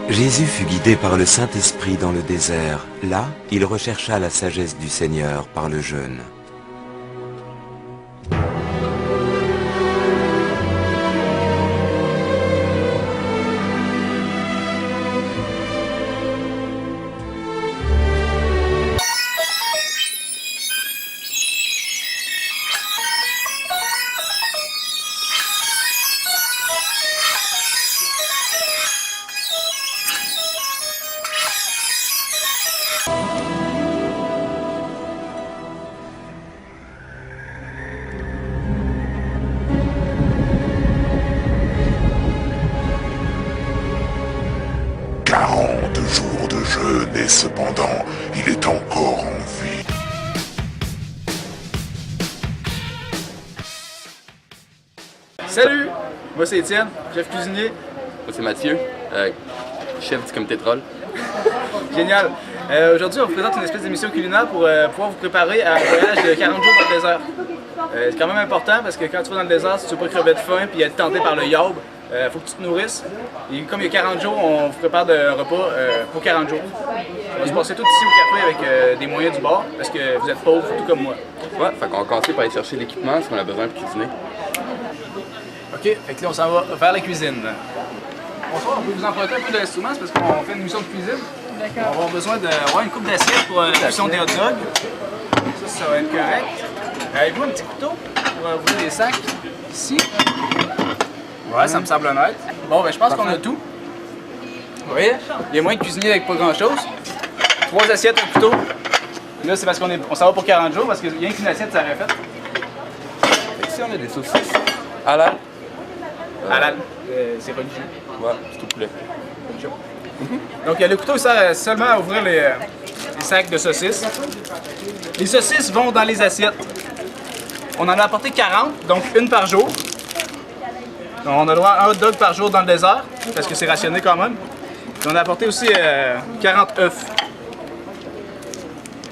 Jésus fut guidé par le Saint-Esprit dans le désert. Là, il rechercha la sagesse du Seigneur par le jeûne. Jours de jeûne et cependant, il est encore en vie. Salut! Moi c'est Étienne, chef cuisinier. Moi c'est Mathieu, chef du comité de troll. Génial! Aujourd'hui on vous présente une espèce d'émission culinaire pour pouvoir vous préparer à un voyage de 40 jours dans le désert. C'est quand même important parce que quand tu vas dans le désert, si tu veux pas crever de faim et être tenté par le yaourt, faut que tu te nourrisses. Et comme il y a 40 jours, on vous prépare un repas pour 40 jours. On va se passer tout ici au café avec des moyens du bord parce que vous êtes pauvres, tout comme moi. Ouais, fait qu'on va commencer par aller chercher l'équipement, ce qu'on a besoin pour cuisiner. Ok, fait que là on s'en va vers la cuisine. Bonsoir, on peut vous emprunter un peu d'instruments, c'est parce qu'on fait une mission de cuisine. On va avoir besoin d'avoir une coupe d'assiette pour la cuisson des hot dogs. Ça va être correct. Avez-vous un petit couteau pour ouvrir les sacs? Ici. Ouais, ça me semble honnête. Bon, ben je pense qu'on a tout. Vous voyez? Il y a moins de cuisinier avec pas grand-chose. 3 assiettes, un couteau. Là, c'est parce qu'on s'en va pour 40 jours, parce qu'il y a qu'une assiette, ça aurait fait. Ici, on a des saucisses. Halal. Halal. C'est religieux. Ouais, c'est tout poulet. Donc, le couteau sert seulement à ouvrir les sacs de saucisses. Les saucisses vont dans les assiettes. On en a apporté 40, donc une par jour. Donc, on a droit à un hot dog par jour dans le désert, parce que c'est rationné quand même. Et on a apporté aussi 40 œufs.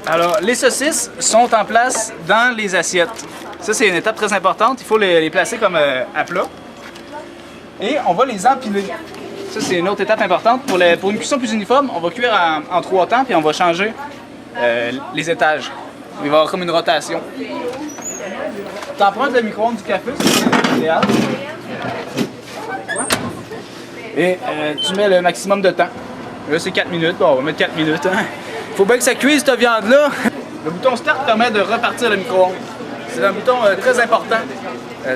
Alors, les saucisses sont en place dans les assiettes. Ça, c'est une étape très importante. Il faut les placer comme à plat. Et on va les empiler. Ça, c'est une autre étape importante. Pour une cuisson plus uniforme, on va cuire en 3 temps, puis on va changer les étages. Il va y avoir comme une rotation. Tu empruntes le micro-ondes du café, c'est idéal. Et tu mets le maximum de temps. Là, c'est 4 minutes. Bon, on va mettre 4 minutes. Hein. Faut bien que ça cuise, cette viande-là. Le bouton Start permet de repartir le micro-ondes. C'est un bouton très important.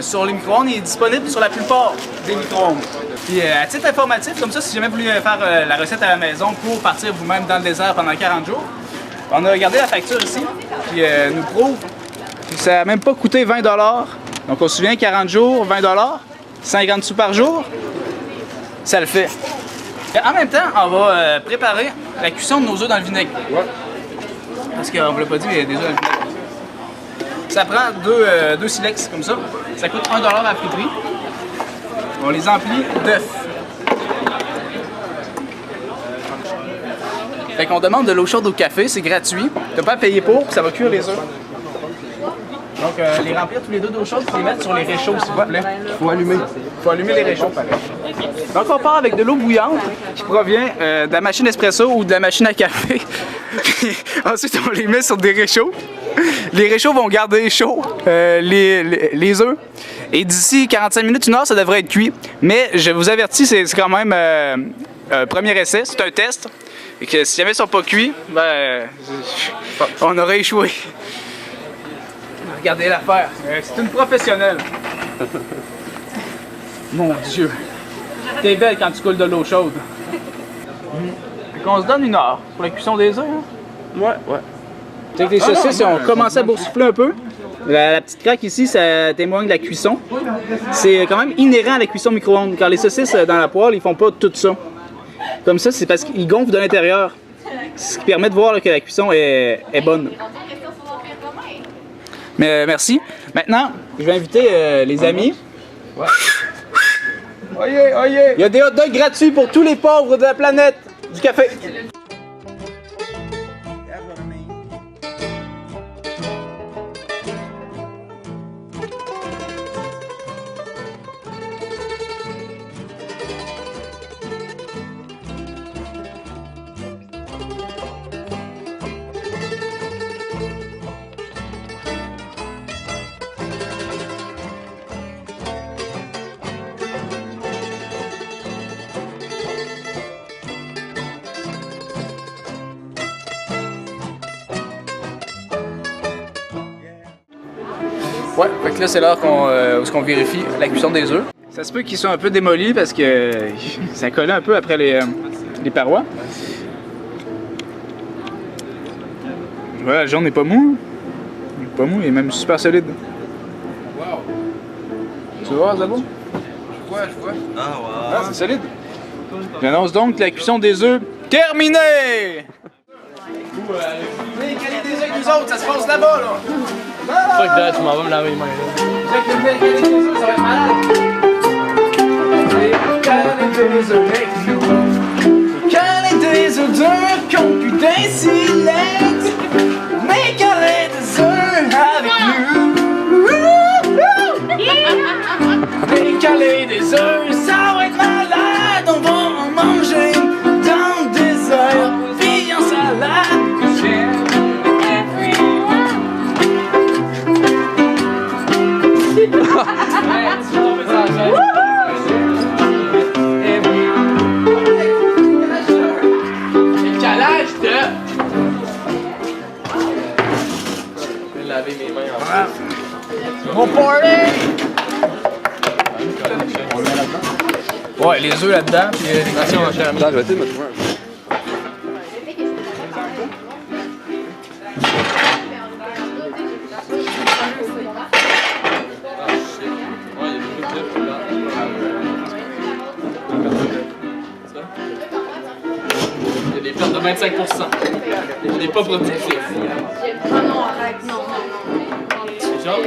Sur les micro-ondes, il est disponible sur la plupart des micro-ondes. Puis à titre informatif, comme ça, si jamais vous voulez faire la recette à la maison pour partir vous-même dans le désert pendant 40 jours, on a regardé la facture ici, puis nous prouve que ça n'a même pas coûté 20 $. Donc on se souvient, 40 jours, 20 $, 50 sous par jour, ça le fait. Et en même temps, on va préparer la cuisson de nos œufs dans le vinaigre. Ouais. Parce qu'on ne vous l'a pas dit, mais il y a des œufs dans le vinaigre. Ça prend deux silex comme ça. Ça coûte 1 $ à la friterie. On les emplit d'œufs. Fait qu'on demande de l'eau chaude au café, c'est gratuit. T'as pas à payer pour, puis ça va cuire les œufs. Donc les remplir tous les deux d'eau chaude, puis les mettre sur les réchauds, s'il vous plaît. Faut allumer les réchauds, pareil. Donc on part avec de l'eau bouillante qui provient de la machine espresso ou de la machine à café. Puis ensuite on les met sur des réchauds. Les réchauds vont garder chaud les œufs. Et d'ici 45 minutes, 1 heure, ça devrait être cuit. Mais je vous avertis, c'est quand même un premier essai, c'est un test. Et que si jamais ils ne sont pas cuits, ben, on aurait échoué. Regardez l'affaire, c'est une professionnelle. Mon Dieu, t'es belle quand tu coules de l'eau chaude. Fait qu'on se donne 1 heure pour la cuisson des œufs. Hein? Ouais. Tu sais que les saucisses ont commencé à boursoufler un peu. La petite craque ici, ça témoigne de la cuisson. C'est quand même inhérent à la cuisson micro-ondes. Car les saucisses dans la poêle, ils font pas tout ça. Comme ça, c'est parce qu'ils gonflent de l'intérieur. Ce qui permet de voir là, que la cuisson est bonne. Mais merci. Maintenant, je vais inviter les amis. Ouais. Il y a des hot dogs gratuits pour tous les pauvres de la planète du café. Ouais, fait que là, c'est l'heure qu'on vérifie la cuisson des œufs. Ça se peut qu'ils soient un peu démolis parce que ça collait un peu après les parois. Voilà, le jaune n'est pas mou. Il est pas mou, il est même super solide. Wow. Tu vois, Zabo? Je vois. Ah, c'est solide. J'annonce donc la cuisson des œufs terminée! Venez caler des œufs avec nous autres, ça se passe là-bas, là! Fuck that, je m'en vais me laver les mains. Vous êtes venus caler des œufs, ça va être malade! Caler des œufs avec nous. Caler des œufs durs qui ont plus d'un silex. Mais caler des œufs avec nous. Mais caler des œufs, ça va être malade. On va en manger dans des heures. Puis en salade. Laver mes mains en Mon party! On le met là-dedans? Ouais, les œufs là-dedans, puis les Attention, cher ami. Attends, je vais essayer de me trouver un peu. Il y a des pertes de 25%. On n'est pas productif. Ah non, arrête, non. C'est genre,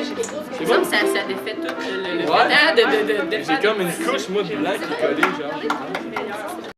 c'est Ça, bon. ça défait tout le Ouais. temps de J'ai comme une couche, moi, de blanc qui est collée, genre.